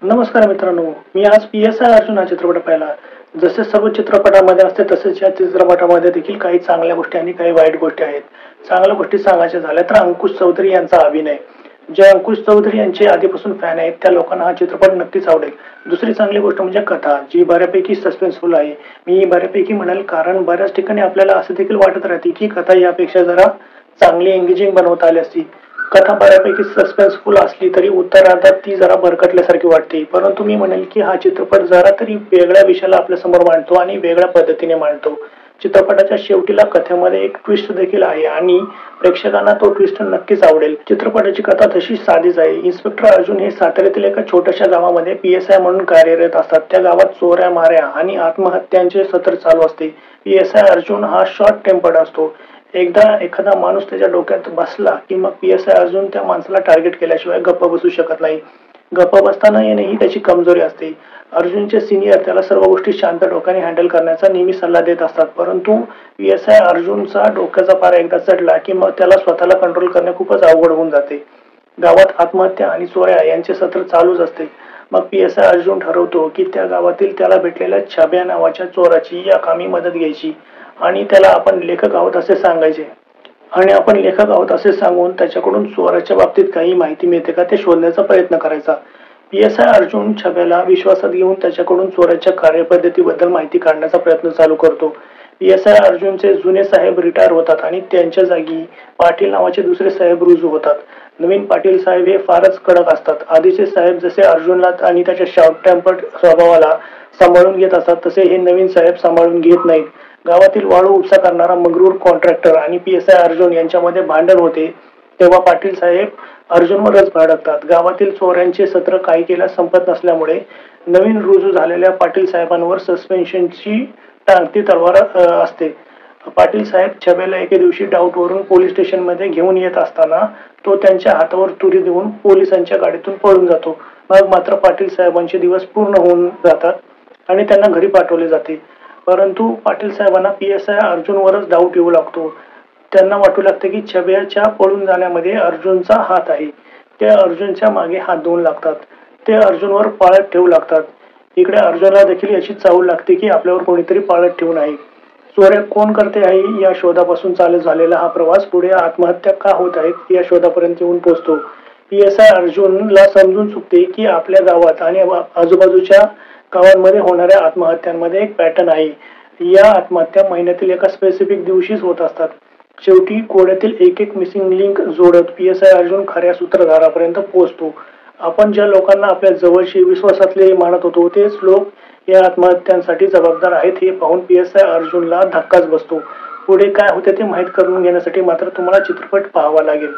नमस्कार मित्रांनो, मी आज पी-एस-आय अर्जुन हा चित्रपट पाहिला. जसे सर्व चित्रपटामध्ये असते तसेच या चित्रपटामध्ये देखील काही चांगल्या गोष्टी आणि काही वाईट गोष्टी आहेत. चांगल्या गोष्टी सांगायच्या झाल्या तर अंकुश चौधरी यांचा अभिनय. जे अंकुश चौधरी यांचे आधीपासून फॅन आहेत त्या लोकांना हा चित्रपट नक्कीच आवडेल. दुसरी चांगली गोष्ट म्हणजे कथा, जी बऱ्यापैकी सस्पेन्सफुल आहे. मी बऱ्यापैकी म्हणेल कारण बऱ्याच ठिकाणी आपल्याला असं देखील वाटत राहते की कथा यापेक्षा जरा चांगली एंगेजिंग बनवता आली असती. कथा बऱ्यापैकी सस्पेन्सफुल असली तरी उत्तरार्धात ती जरा भरकटल्यासारखी वाटते. परंतु मी म्हणेल की हा चित्रपट जरा तरी वेगळ्या विषयाला आपल्या समोर मांडतो आणि वेगळ्या पद्धतीने मांडतो. चित्रपटाच्या शेवटीला कथेमध्ये एक ट्विस्ट देखील आहे आणि प्रेक्षकांना तो ट्विस्ट नक्कीच आवडेल. चित्रपटाची कथा तशी साधीच आहे. इन्स्पेक्टर अर्जुन हे साताऱ्यातील एका छोट्याशा गावामध्ये पी-एस-आय म्हणून कार्यरत असतात. त्या गावात चोऱ्या माऱ्या आणि आत्महत्यांचे सत्र चालू असते. पी-एस-आय अर्जुन हा शॉर्ट टेम्पर्ड असतो. एकदा एखादा माणूस त्याच्या डोक्यात बसला की मग पी-एस-आय अर्जुन त्या माणसाला टार्गेट केल्याशिवाय गप्प बसू शकत नाही. गप्प बसता येणे ही त्याची कमजोरी असते. अर्जुनचे सिनियर त्याला सर्व गोष्टी शांत डोक्याने हँडल करण्याचा नेहमी सल्ला देत असतात. परंतु पी-एस-आय अर्जुनचा डोक्याचा पारा एकदा चढला की मग त्याला स्वतःला कंट्रोल करणे खूपच अवघड होऊन जाते. गावात आत्महत्या आणि चोऱ्या यांचे सत्र चालूच असते. मग पी-एस-आय अर्जुन ठरवतो की त्या गावातील त्याला भेटलेल्या छाब्या नावाच्या चोराची या कामी मदत घ्यायची आणि त्याला आपण लेखक आहोत असे सांगायचे. आणि आपण लेखक आहोत असे सांगून त्याच्याकडून चोराच्या बाबतीत काही माहिती मिळते का ते शोधण्याचा प्रयत्न करायचा. पी-एस-आय अर्जुन छब्याला विश्वासात घेऊन त्याच्याकडून चोराच्या कार्यपद्धतीबद्दल माहिती काढण्याचा प्रयत्न चालू करतो. पी-एस-आय अर्जुनचे जुने साहेब रिटायर होतात आणि त्यांच्या जागी पाटील नावाचे दुसरे साहेब रुजू होतात. नवीन पाटील साहेब हे फारच कडक असतात. आधीचे साहेब जसे अर्जुनला आणि त्याच्या शॉर्ट टेम्पर्ड स्वभावाला सांभाळून घेत असतात तसे हे नवीन साहेब सांभाळून घेत नाहीत. गावातील वाळू उपसा करणारा मगरूर कॉन्ट्रॅक्टर आणि पी-एस-आय अर्जुन यांच्यामध्ये भांडण होते तेव्हा पाटील साहेब अर्जुनवरच भडकतात. गावातील चोऱ्यांचे सत्र काही केल्यास संपत नसल्यामुळे नवीन रुजू झालेल्या पाटील साहेबांवर सस्पेन्शनची टांगती तलवार असते. पाटील साहेब छब्याला एके दिवशी डाऊटवरून पोलीस स्टेशनमध्ये घेऊन येत असताना तो त्यांच्या हातावर तुरी देऊन पोलिसांच्या गाडीतून पळून जातो. मग मात्र पाटील साहेबांचे दिवस पूर्ण होऊन जातात आणि त्यांना घरी पाठवले जाते. परंतु पाटील साहेबांना पी-एस-आय अर्जुनवरच डाऊट येऊ लागतो. त्यांना वाटू लागते की छब्याच्या पळून जाण्यामध्ये अर्जुनचा हात आहे. ते अर्जुनच्या मागे हात धुवून लागतात. ते अर्जुनवर पाळत ठेवू लागतात. इकडे अर्जुनला देखील याची चाहूल लागते की आपल्यावर कोणीतरी पाळत ठेवून आहे. चोऱ्या कोण करते आहे या शोधापासून चालू झालेला हा प्रवास पुढे आत्महत्या का होत आहेत या शोधापर्यंत येऊन पोहोचतो. पी-एस-आय अर्जुनला समजून चुकते की आपल्या गावात आणि आजूबाजूच्या गावांमध्ये होणाऱ्या आत्महत्यांमध्ये एक पॅटर्न आहे. या आत्महत्या महिन्यातील एका स्पेसिफिक दिवशीच होत असतात. शेवटी कोड्यातील एक एक मिसिंग लिंक जोडत पी-एस-आय अर्जुन खऱ्या सूत्रधारापर्यंत पोहोचतो. आपण ज्या लोकांना आपल्या जवळचे विश्वासातले मानत होतो तेच लोक या आत्महत्यांसाठी जबाबदार आहेत हे पाहून पी-एस-आय अर्जुनला धक्काच बसतो. पुढे काय होते ते माहीत करून घेण्यासाठी मात्र तुम्हाला चित्रपट पाहावा लागेल.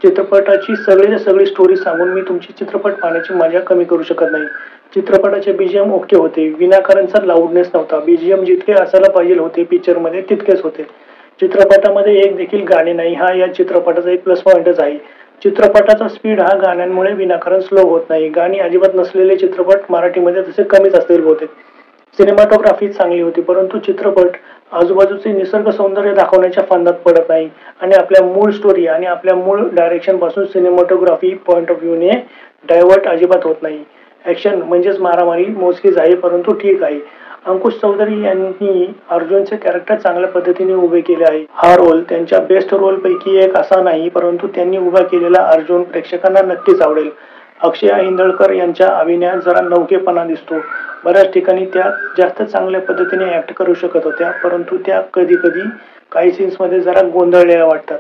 चित्रपटाची सगळी स्टोरी सांगून मी तुमची चित्रपट पाहण्याची मजा कमी करू शकत नाही. चित्रपटाचे बीजीएम ओके होते. विनाकारणचा लाऊडनेस नव्हता. बीजीएम जितके असायला पाहिजे होते पिक्चरमध्ये तितकेच होते. चित्रपटामध्ये एक देखील गाणे नाही हा या चित्रपटाचा एक प्लस पॉइंटच आहे. चित्रपटाचा स्पीड हा गाण्यांमुळे विनाकारण स्लो होत नाही. गाणी अजिबात नसलेले चित्रपट मराठीमध्ये तसे कमीच असतील बहुतेक. सिनेमॅटोग्राफी चांगली होती परंतु चित्रपट आजूबाजूचे निसर्ग सौंदर्य दाखवण्याच्या फंदात पडत नाही आणि आपल्या मूळ स्टोरी आणि आपल्या मूळ डायरेक्शन पासून सिनेमॅटोग्राफी पॉइंट ऑफ व्ह्यूने डायव्हर्ट अजिबात होत नाही. ऍक्शन म्हणजेच मारामारी मोजकीच आहे परंतु ठीक आहे. अंकुश चौधरी यांनी अर्जुनचे कॅरेक्टर चांगल्या पद्धतीने उभे केले आहे. हा रोल त्यांच्या बेस्ट रोल पैकी एक असा नाही परंतु त्यांनी उभा केलेला अर्जुन प्रेक्षकांना नक्कीच आवडेल. अक्षया इंदळकर यांच्या अभिनयात जरा नवखेपणा दिसतो. बऱ्याच ठिकाणी त्या जास्त चांगल्या पद्धतीने ऍक्ट करू शकत होत्या परंतु त्या कधी कधी काही सीन्समध्ये जरा गोंधळलेल्या वाटतात.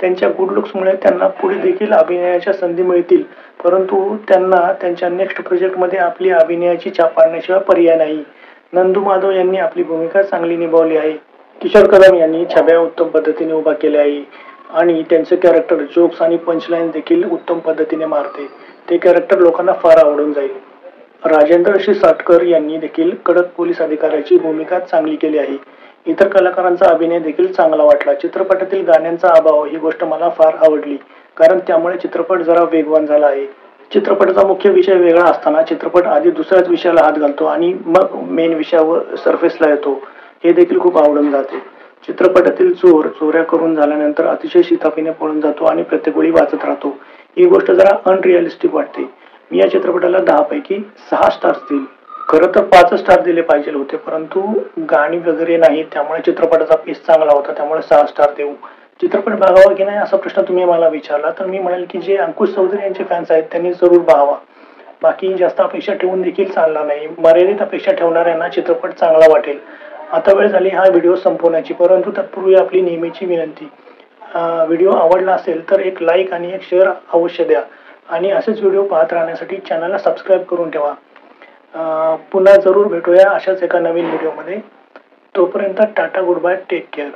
त्यांच्या गुड लुक्समुळे त्यांना पुढे देखील अभिनयाच्या संधी मिळतील परंतु त्यांना त्यांच्या नेक्स्ट प्रोजेक्टमध्ये आपली अभिनयाची छाप पाडण्याशिवाय पर्याय नाही. नंदू माधव यांनी आपली भूमिका चांगली निभावली आहे. किशोर कदम यांनी छब्या उत्तम पद्धतीने उभा केले आहे आणि त्यांचे कॅरेक्टर जोक्स आणि पंचलाईन देखील उत्तम पद्धतीने मारते. ते कॅरेक्टर लोकांना फार आवडून जाईल. राजेंद्र शिरसाटकर यांनी देखील कडक पोलीस अधिकाऱ्याची भूमिका चांगली केली आहे. इतर कलाकारांचा अभिनय देखील चांगला वाटला. चित्रपटातील गाण्यांचा अभाव ही गोष्ट मला फार आवडली कारण त्यामुळे चित्रपट जरा वेगवान झाला आहे. चित्रपटाचा मुख्य विषय वेगळा असताना चित्रपट आधी दुसऱ्याच विषयाला हात घालतो आणि मग मेन विषयावर सरफेसला येतो. हे देखील खूप आवडून जाते. चित्रपटातील चोर चोऱ्या करून झाल्यानंतर अतिशय शिताफीने पळून जातो आणि प्रत्येक वेळी वाचत राहतो. ही गोष्ट जरा अनरिअलिस्टिक वाटते. मी या चित्रपटाला 10 पैकी 6 स्टार्स देईल. खरं तर 5 स्टार दिले पाहिजे होते, परंतु गाणी वगैरे नाहीत, त्यामुळे चित्रपटाचा पेस चांगला होता, त्यामुळे 6 स्टार देऊ. चित्रपट बघावा की नाही असा प्रश्न तुम्ही मला विचारला, तर मी म्हणेल की जे अंकुश चौधरी यांचे फॅन्स आहेत त्यांनी जरूर पाहावा. बाकी जास्त अपेक्षा ठेवून देखील चालणार नाही. मर्यादित अपेक्षा ठेवणाऱ्यांना चित्रपट चांगला वाटेल. आता वेळ झाली हा व्हिडिओ संपवण्याची, परंतु तत्पूर्वी आपली नेहमीची विनंती. व्हिडिओ आवडला असेल तर एक लाईक आणि एक शेअर अवश्य द्या आणि असेच व्हिडिओ पाहत राहण्यासाठी चॅनलला सबस्क्राईब करून ठेवा. पुन्हा जरूर भेटूया अशाच एका नवीन व्हिडिओमध्ये. तोपर्यंत tata, goodbye, take care.